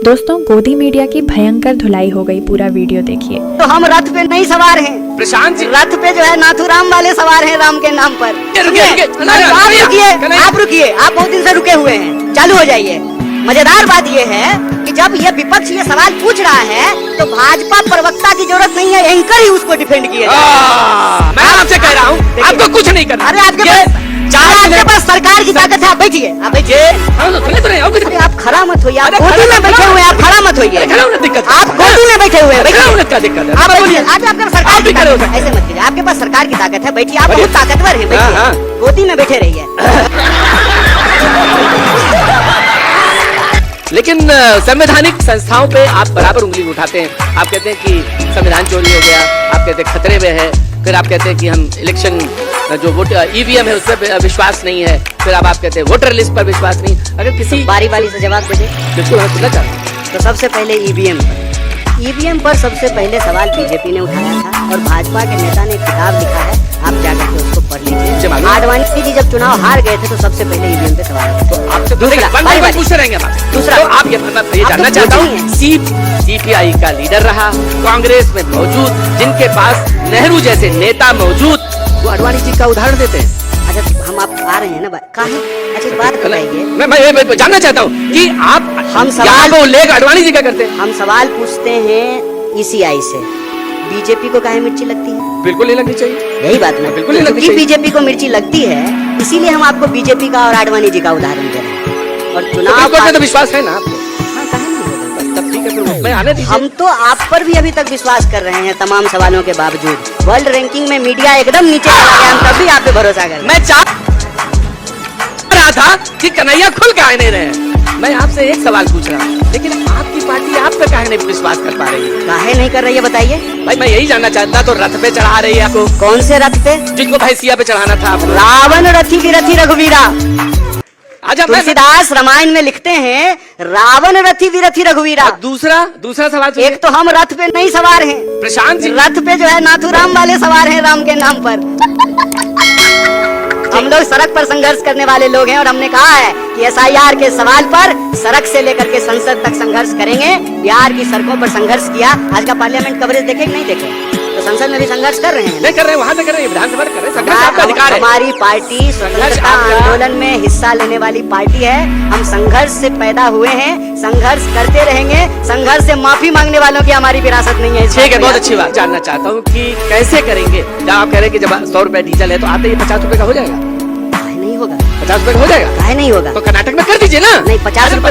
दोस्तों, गोदी मीडिया की भयंकर धुलाई हो गई। पूरा वीडियो देखिए। तो हम रथ पे नहीं सवार हैं, प्रशांत जी, रथ पे जो है नाथूराम वाले सवार हैं राम के नाम पर। आप रुकिए, आप बहुत दिन से रुके हुए हैं, चालू हो जाइए। मजेदार बात ये है कि जब ये विपक्ष ये सवाल पूछ रहा है तो भाजपा प्रवक्ता की जरूरत नहीं है, एंकर ही उसको डिफेंड किए। मैं आपसे कह रहा हूँ आपको कुछ नहीं करना। अरे आपके पास सरकार की ताकत है, आप बैठिए, आप बैठिए। आप खड़ा मत होइए, आप गोदी में बैठे हुए हैं, आप खड़ा मत होइए। आप गोदी में बैठे हुए हैं, आप बैठिए। आपके सरकार की ताकत है, ऐसे मत कीजिए। आपके पास सरकार की ताकत है, बैठिए। आप बहुत ताकतवर है, बैठिए, गोदी में बैठे रहिए। लेकिन संवैधानिक संस्थाओं पे आप बराबर उंगली उठाते हैं। आप कहते हैं कि संविधान चोरी हो गया, आप कहते हैं खतरे में है, फिर आप कहते हैं कि हम इलेक्शन जो वोट ईवीएम है उस पर विश्वास नहीं है, फिर आप कहते हैं वोटर लिस्ट पर विश्वास नहीं। अगर किसी बारी बारी से जवाब दे दे। बिल्कुल हम सुनना चाहते हैं। तो सबसे पहले ईवीएम पर सबसे पहले सवाल बीजेपी ने उठाया था और भाजपा के नेता ने किताब लिखा है, आप जाकर के उसको पढ़ लीजिए। आडवाणी जी जब चुनाव हार गए थे तो सबसे पहले ईवीएम पे सवाल। तो आपसे दूसरा पूछते रहेंगे। दूसरा तो आप ये जानना चाहता हूँ, सीपीआई का लीडर रहा, कांग्रेस में मौजूद, जिनके पास नेहरू जैसे नेता मौजूद, वो आडवाणी जी का उदाहरण देते हैं। अच्छा, हम आप आ रहे हैं ना, अच्छा बात बताइए। मैं जानना चाहता हूँ कि आप हम सवाल को उल्लेख आडवाणी जी का करते हैं। हम सवाल पूछते हैं ईसीआई से, बीजेपी को काहे मिर्ची लगती है? बिल्कुल नहीं लगनी चाहिए, यही बात ना, बिल्कुल नहीं लगनी चाहिए। बीजेपी को मिर्ची लगती है, इसीलिए हम आपको बीजेपी का और आडवाणी जी का उदाहरण दे रहे हैं। और चुनाव में तो विश्वास है ना आपको? तब ठीक है, मैं आने दीजिए। हम तो आप पर भी अभी तक विश्वास कर रहे हैं तमाम सवालों के बावजूद। वर्ल्ड रैंकिंग में मीडिया एकदम नीचे चला गया, हम तब भी आप पे भरोसा कर। मैं चाह रहा था कि कन्हैया खुल के आए नहीं रहे। मैं आपसे एक सवाल पूछ रहा हूँ, लेकिन आपकी पार्टी आप पे काहे नहीं विश्वास कर पा रही है? काहे नहीं कर रही है बताइए? भाई मैं यही जानना चाहता। तो रथ पे चढ़ा रही है आपको? कौन से रथ पे? जिनको भैंसिया पे चढ़ाना था आपको। रावण रथी विरथी रघुवीरा। तुलसीदास रामायण में लिखते हैं रावण रथी विरथी रघुवीरा। दूसरा सवाल, एक तो हम रथ पे नहीं सवार हैं, प्रशांत जी, रथ पे जो है नाथूराम वाले सवार हैं राम के नाम पर। हम लोग सड़क पर संघर्ष करने वाले लोग हैं और हमने कहा है कि एसआईआर के सवाल पर सड़क से लेकर के संसद तक संघर्ष करेंगे। बिहार की सड़कों पर संघर्ष किया। आज का पार्लियामेंट कवरेज देखे कि नहीं देखे? तो संसद में भी संघर्ष कर रहे हैं, नहीं कर रहे हैं, वहाँ से कर रहे हैं, विधानसभा कर रहे हैं। संघर्ष आपका अधिकार है। हमारी पार्टी स्वतंत्रता आंदोलन में हिस्सा लेने वाली पार्टी है। हम संघर्ष से पैदा हुए हैं, संघर्ष करते रहेंगे। संघर्ष से माफी मांगने वालों की हमारी विरासत नहीं है। ठीक है, बहुत अच्छी बात। जानना चाहता हूँ कि कैसे करेंगे। जब आप कह रहे हैं कि जब 100 रुपए डीजल है तो आते ही 50 रुपए का हो जाएगा? नहीं होगा। 50 रुपए का हो जाएगा? काहे नहीं होगा? तो कर्नाटक में कर दीजिए ना। नहीं, 50 रुपया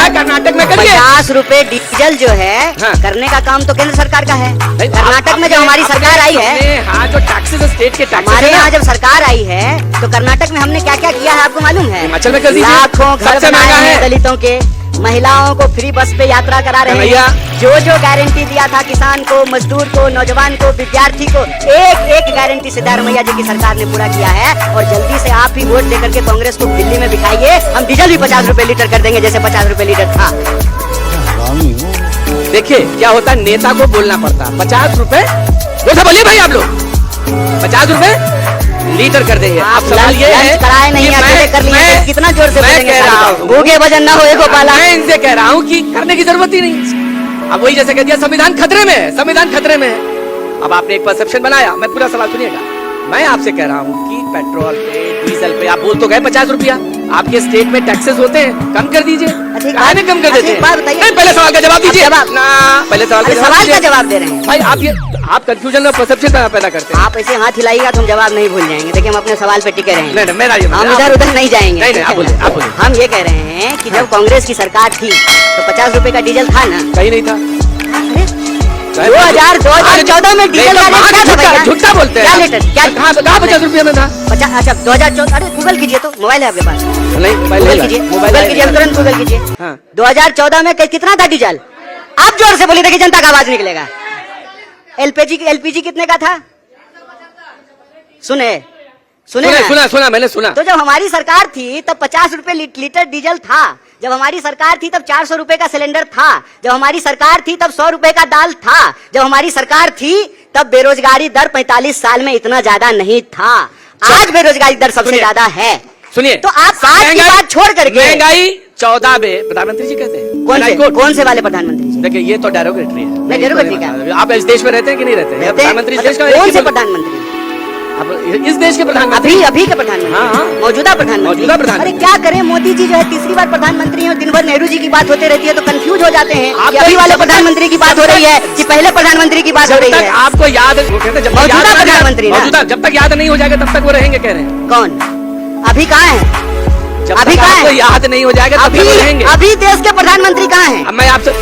कर्नाटक में करिए। 50 रुपए डीजल जो है करने का काम तो केंद्र सरकार का है। कर्नाटक में जब हमारी सरकार आई है, हाँ, जो टैक्सेस स्टेट के टैक्सेस, हमारे यहाँ जब सरकार आई है तो कर्नाटक में हमने क्या क्या किया है आपको मालूम है? हिमाचल में कर दीजिए। लाखों घर बनाए हैं दलितों के, महिलाओं को फ्री बस पे यात्रा करा रहे हैं। जो गारंटी दिया था किसान को, मजदूर को, नौजवान को, विद्यार्थी को, एक गारंटी सिद्धारमैया जी की सरकार ने पूरा किया है। और जल्दी से आप ही वोट देकर के कांग्रेस को दिल्ली में दिखाइए। हम डीजल भी 50 रुपए लीटर कर देंगे जैसे 50 रुपए लीटर था। देखिए क्या होता है, नेता को बोलना पड़ता। 50 रुपए बोलिए भाई, आप लोग 50 रुपए लीटर कर देंगे। आप सवाल ये है कराए नहीं कर लिए, कितना जोर से मैं कह रहा हूँ, भूखे भजन ना होए गोपाला। मैं इनसे कह रहा हूँ कि करने की जरूरत ही नहीं। अब वही जैसे कह दिया संविधान खतरे में है, संविधान खतरे में है। अब आपने एक परसेप्शन बनाया। मैं पूरा सवाल सुनिएगा। मैं आपसे कह रहा हूँ कि पेट्रोल पे, डीजल पे आप बोल तो गए 50 रुपया, आपके स्टेट में टैक्सेस होते हैं, कम कर दीजिए। काहे कम कर देते हैं? पहले सवाल का जवाब दीजिए ना। पहले सवाल का जवाब दे रहे हैं भाई। आप कंफ्यूजन और परसेप्शन पैदा करते हैं। आप ऐसे हाथ हिलाइएगा तो हम जवाब नहीं भूल जाएंगे। देखिए, हम अपने सवाल पे टिके रहेंगे। नहीं, हम इधर उधर नहीं जाएंगे। नहीं, आप बोलिए। हम ये कह रहे हैं कि जब कांग्रेस की सरकार थी तो 50 रुपए का डीजल था ना? कहीं नहीं था। 2014 में डीजल का रेट क्या था? झूठा बोलते हैं। क्या 50 रुपये में था? 50। अच्छा, 2014। अरे गूगल कीजिए, तो मोबाइल है आपके पास? नहीं, गूगल कीजिए, तुरंत गूगल कीजिए। 2014 में कितना था डीजल? आप जोर से बोलिए, देखिए जनता का आवाज निकलेगा। एलपीजी कितने का था? सुना मैंने सुना। तो जब हमारी सरकार थी तब 50 रुपए लीटर डीजल था। जब हमारी सरकार थी तब 400 रुपए का सिलेंडर था। जब हमारी सरकार थी तब 100 रुपए का दाल था। जब हमारी सरकार थी तब बेरोजगारी दर 45 साल में इतना ज्यादा नहीं था। आज बेरोजगारी दर सबसे ज्यादा है। सुनिए, तो आप आज की बात छोड़ करके महंगाई 14 में प्रधानमंत्री जी कहते हैं कौन से वाले प्रधानमंत्री जी? देखिए ये तो डेरोगेटरी है। नहीं, डेरोगेटरी क्या? आप इस देश में रहते हैं कि नहीं रहते हैं? प्रधानमंत्री इस देश का कौन से प्रधानमंत्री? अब इस देश के प्रधानमंत्री अभी के प्रधानमंत्री? हाँ, हाँ। मौजूदा प्रधानमंत्री। अरे क्या करें, मोदी जी जो है तीसरी बार प्रधानमंत्री हैं और दिन भर नेहरू जी की बात होती रहती है, तो कंफ्यूज हो जाते हैं कि अभी वाले प्रधानमंत्री की बात हो रही है कि पहले प्रधानमंत्री की बात हो रही है। आपको याद, वो कहते हैं जब तक मौजूदा प्रधानमंत्री ना? मौजूदा, जब तक याद नहीं हो जाएगा तब तक वो रहेंगे, कह रहे हैं। कौन? अभी कहाँ है? अभी आपको याद नहीं हो जाएगा तब तक वो रहेंगे। अभी देश के प्रधानमंत्री कहाँ हैं? अब मैं आपसे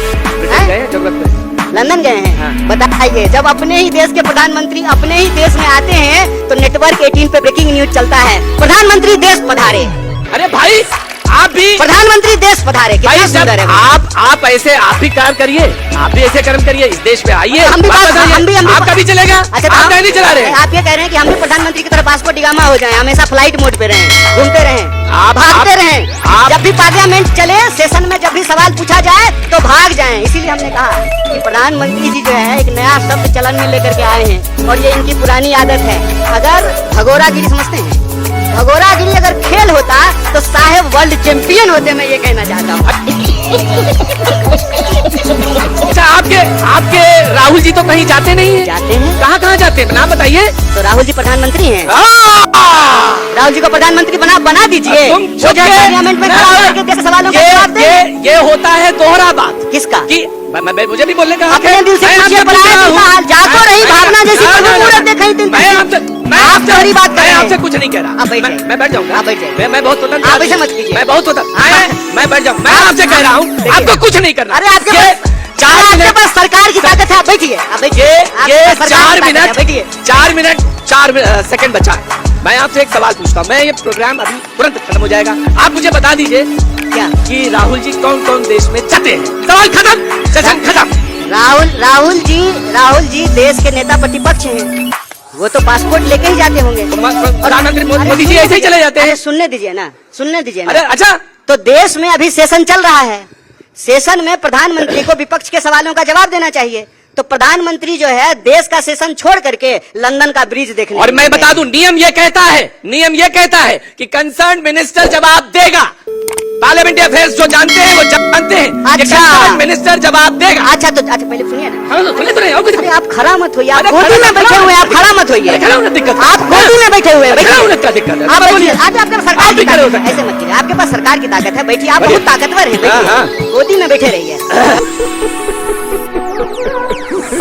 जरूरत पे लंदन गए हैं। हाँ। बताइए, जब अपने ही देश के प्रधानमंत्री अपने ही देश में आते हैं तो नेटवर्क 18 पे ब्रेकिंग न्यूज चलता है, प्रधानमंत्री देश पधारे। अरे भाई आप भी प्रधानमंत्री देश पधारे, कितना सुंदर है। आप ऐसे आप भी कार्य करिए, आप भी ऐसे कर्म करिए, इस देश पे आइए। हम भी आपका भी चलेगा। अच्छा, आप नहीं चला रहे? आप ये कह रहे हैं कि हम भी प्रधानमंत्री की तरह पासपोर्ट डिगामा हो जाएं, हमेशा फ्लाइट मोड पे रहें, घूमते रहें, भागते रहें। जब भी पार्लियामेंट चले, सेशन में जब भी सवाल पूछा जाए तो भाग जाएं। इसीलिए हमने कहा कि प्रधानमंत्री जी जो है एक नया शब्द चलन में लेकर के आए हैं और ये इनकी पुरानी आदत है। अगर भगोरागिरी समझते हैं, भगोरागिरी अगर खेल होता तो साहेब वर्ल्ड चैंपियन होते, मैं ये कहना चाहता हूँ। अच्छा, आपके राहुल जी तो कहीं जाते नहीं हैं? जाते हैं। कहाँ जाते हैं, नाम बताइए। तो राहुल जी प्रधानमंत्री हैं। राहुल जी को प्रधानमंत्री बना दीजिए, वो जो पार्लियामेंट में खड़ा होकर के सवालों का जवाब दें। ये होता है दोहरा बात। किसका? कि मुझे भी बोलने का अपने दिल से पूछिए, जातो रही भावना जैसी मैं आपसे कुछ नहीं कह रहा। मैं बैठ जाऊंगा। मैं बहुत स्वतंत्र, आप ऐसे मत कीजिए। मैं बहुत स्वतंत्र, मैं बैठ जाऊँ। मैं आपसे कह रहा हूँ, आपको कुछ नहीं करना। अरे आपके पास सरकार की ताकत है, आप बैठिए। ये 4 मिनट 4 सेकंड बचा है। मैं आपसे एक सवाल पूछता हूँ, मैं ये प्रोग्राम अभी तुरंत खत्म हो जाएगा। आप मुझे बता दीजिए क्या कि राहुल जी कौन कौन देश में जाते हैं? सवाल खत्म, सेशन खत्म। राहुल जी देश के नेता प्रतिपक्ष हैं, वो तो पासपोर्ट लेके ही जाते होंगे। प्रधानमंत्री मोदी जी ऐसे ही चले जाते हैं। सुनने दीजिए ना। अरे अच्छा, तो देश में अभी सेशन चल रहा है, सेशन में प्रधानमंत्री को विपक्ष के सवालों का जवाब देना चाहिए। तो प्रधानमंत्री जो है देश का सेशन छोड़ करके लंदन का ब्रिज देखने। और मैं बता दूं, नियम ये कहता है कि कंसर्न मिनिस्टर जवाब देगा। पार्लियामेंट्री अफेयर्स जो जानते हैं वो जानते हैं। अच्छा, मिनिस्टर जवाब देगा। अच्छा पहले सुनिए ना। हाँ, सुनिए तो नहीं। अरे आप खड़ा मत होइए, आप गोदी में बैठे हुए हैं, आप खड़ा मत होइए। दिक्कत, आप गोदी में बैठे हुए हैं, क्या दिक्कत है? आप बैठिए। आपके पास सरकार की ताकत है, ऐसे मत कीजिए। आपके पास सरकार की ताकत है, बैठिए। आप बहुत ताकतवर हैं, बैठिए, गोदी में बैठे रहिए।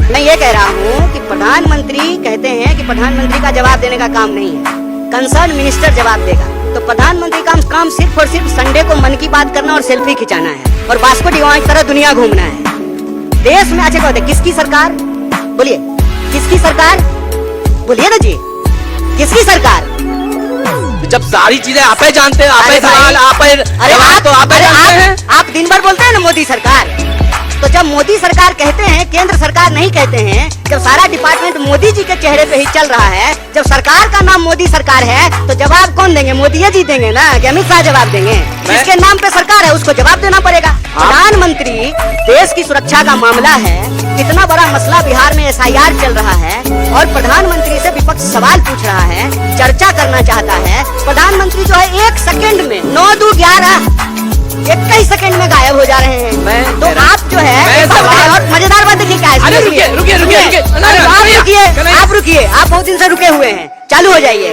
मैं ये कह रहा हूँ कि प्रधानमंत्री कहते हैं कि प्रधानमंत्री का जवाब देने का काम नहीं है, कंसर्न मिनिस्टर जवाब देगा। तो प्रधानमंत्री का काम सिर्फ और सिर्फ संडे को मन की बात करना और सेल्फी खिंचाना है और बास्को डिगामा की तरह दुनिया घूमना है। देश में अच्छा कहते किसकी सरकार? बोलिए, किसकी सरकार? बोलिए ना जी, किसकी सरकार? जब सारी चीजें आप ही जानते हैं, आप ही सवाल, आप ही जवाब, तो आप जानते हैं। आप दिन भर बोलते हैं ना मोदी सरकार, तो जब मोदी सरकार कहते हैं, केंद्र सरकार नहीं कहते हैं, जब सारा डिपार्टमेंट मोदी जी के चेहरे पे ही चल रहा है, जब सरकार का नाम मोदी सरकार है, तो जवाब कौन देंगे? मोदी जी देंगे ना, कि अमित शाह जवाब देंगे? जिसके नाम पे सरकार है उसको जवाब देना पड़ेगा। प्रधानमंत्री, देश की सुरक्षा का मामला है, इतना बड़ा मसला बिहार में SIR चल रहा है और प्रधानमंत्री से विपक्ष सवाल पूछ रहा है, चर्चा करना चाहता है। प्रधानमंत्री जो है 1 सेकंड में 9-2-11 21 सेकंड में गायब हो जा रहे हैं। तो आप जो है और मजेदार बात देखिए क्या है। रुकिए, आप रुकिए, आप बहुत दिन से रुके हुए हैं, चालू हो जाइए।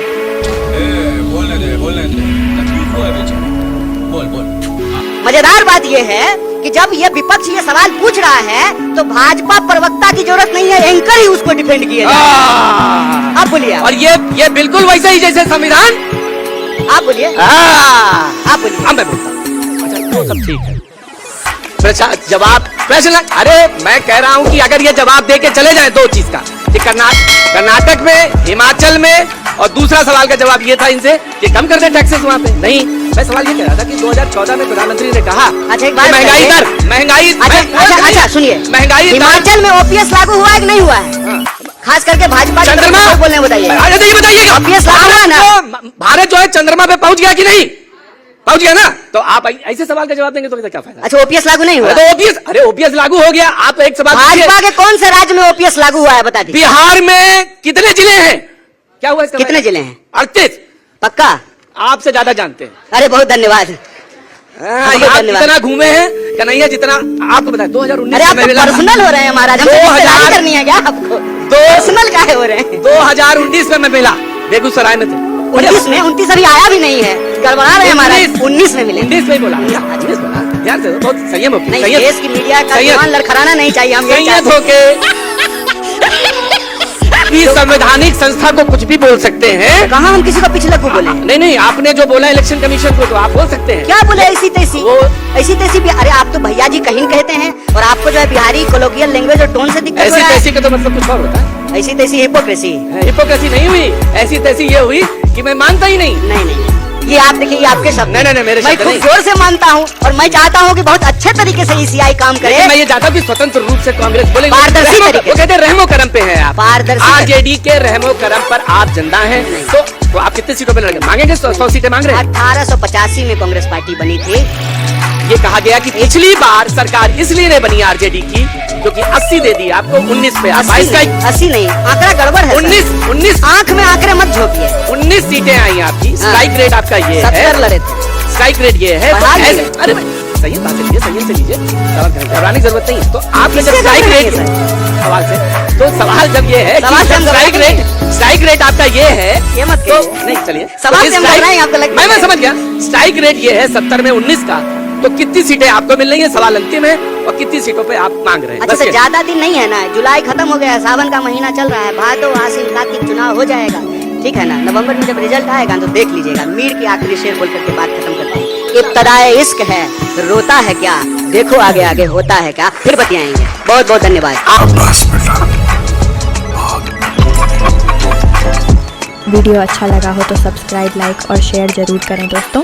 मजेदार बात यह है कि जब ये विपक्ष ये सवाल पूछ रहा है तो भाजपा प्रवक्ता की जरूरत नहीं है, एंकर ही उसको डिफेंड किए। आप बोलिए। और ये बिल्कुल वैसे ही जैसे संविधान। आप बोलिए। आप बोलिए। मैं बोलता हूँ, वो सब ठीक है। जवाब प्रश्न, अरे मैं कह रहा हूं कि अगर ये जवाब दे के चले जाए 2 चीज का, कि कर्नाटक में, हिमाचल में, और दूसरा सवाल का जवाब ये था इनसे कि कम कर दे टैक्सेस वहां पे। नहीं, मैं सवाल ये कह रहा था कि 2014 में प्रधानमंत्री ने कहा अच्छा सुनिए, महंगाई हिमाचल में OPS लागू हुआ है कि नहीं हुआ है? खास करके भाजपा चंद्रमा बोलने बताइए। ये बताइए OPS लागू हुआ ना? भारत जो है चंद्रमा पे पहुंच गया कि नहीं? पहुंच गया ना? तो आप ऐसे सवाल का जवाब देंगे तो क्या फायदा? अच्छा, OPS लागू नहीं हुआ? तो OPS लागू हो गया। आप एक सवाल, भाजपा के कौन से राज्य में OPS लागू हुआ है बता दीजिए। बिहार में कितने जिले हैं? क्या हुआ इसका? कितने जिले हैं? 38। पक्का? आपसे ज्यादा जानते हैं। अरे बहुत धन्यवाद। आप जितना घूमे हैं कन्हैया, जितना आपको बताया 2019 अरे आप पर्सनल हो रहे हैं महाराज, हमसे रिश्तेदारी करनी है क्या आपको? पर्सनल काहे हो रहे हैं? 2019 में मैं मिला बेगूसराय में थे। 19 में 29 अभी आया भी नहीं है, गड़बड़ा रहे हैं महाराज। 19 में मिले। 19 में बोला, 19 बोला। ध्यान से, बहुत संयम होके, नहीं, देश की मीडिया का जवान लड़खड़ाना नहीं चाहिए। हम संयत होके संवैधानिक संस्था को कुछ भी बोल सकते हैं। कहाँ हम किसी को पिछले को बोले? नहीं, आपने जो बोला इलेक्शन कमीशन को, तो आप बोल सकते हैं। क्या बोले? ऐसी तैसी भी। अरे आप तो भैया जी कहीं कहते हैं, और आपको जो है बिहारी कोलोकियल लैंग्वेज और टोन से दिक्कत हो रहा है। ऐसी तैसी का तो मतलब कुछ और होता है। ऐसी तैसी हिपोक्रेसी। हिपोक्रेसी नहीं हुई, ऐसी तैसी ये हुई कि मैं मानता ही नहीं। नहीं, ये आप देखिए, ये आपके शब्द। नहीं, मेरे मैं खूब जोर से मानता हूँ, और मैं चाहता हूँ कि बहुत अच्छे तरीके से ईसीआई काम करे। मैं ये चाहता हूँ कि स्वतंत्र रूप से कांग्रेस बोले, पारदर्शी तरीके। वो कहते हैं रहमो करम पे है आप। पारदर्शी आरजेडी के रहमो करम पर आप जिंदा हैं। तो आप कितनी सीटों पे लड़ेंगे? मांगेंगे 100 सीटें मांग रहे हैं। 1885 में कांग्रेस पार्टी बनी थी। ये कहा गया कि पिछली बार सरकार इसलिए नहीं बनी आरजेडी की क्योंकि 80 दे दी आपको 19 पे। 80 नहीं, आंकड़ा गड़बड़ है। 19 आंख में आंकड़े मत झोंकिए। 19 सीटें आई आपकी। स्ट्राइक रेट आपका ये है। 70 लड़े थे। स्ट्राइक रेट ये है। अरे संयम बात लीजिए, संयम से लीजिए, घबराने की जरूरत नहीं। तो आपने जब स्ट्राइक रेट सवाल से, तो सवाल जब ये है स्ट्राइक रेट आपका ये है, ये मत तो नहीं, चलिए सवाल से आपको लगता है। मैं समझ गया। स्ट्राइक रेट ये है 70 में 19 का, तो कितनी सीटें आपको मिल रही है? सवाल अंतिम है। और कितनी सीटों पे आप मांग रहे हैं? अच्छा, ज्यादा दिन नहीं है ना, जुलाई खत्म हो गया, सावन का महीना चल रहा है, भादो आसिन कार्तिक चुनाव हो जाएगा, ठीक है ना? नवंबर में जब रिजल्ट आएगा तो देख लीजिएगा। मीर की आखिरी शेर बोल करके बात खत्म करते हैं। इब्तदाए इश्क है, रोता है क्या, देखो आगे आगे होता है क्या। फिर बतियाएंगे। बहुत बहुत धन्यवाद। वीडियो अच्छा लगा हो तो सब्सक्राइब, लाइक और शेयर जरूर करें दोस्तों।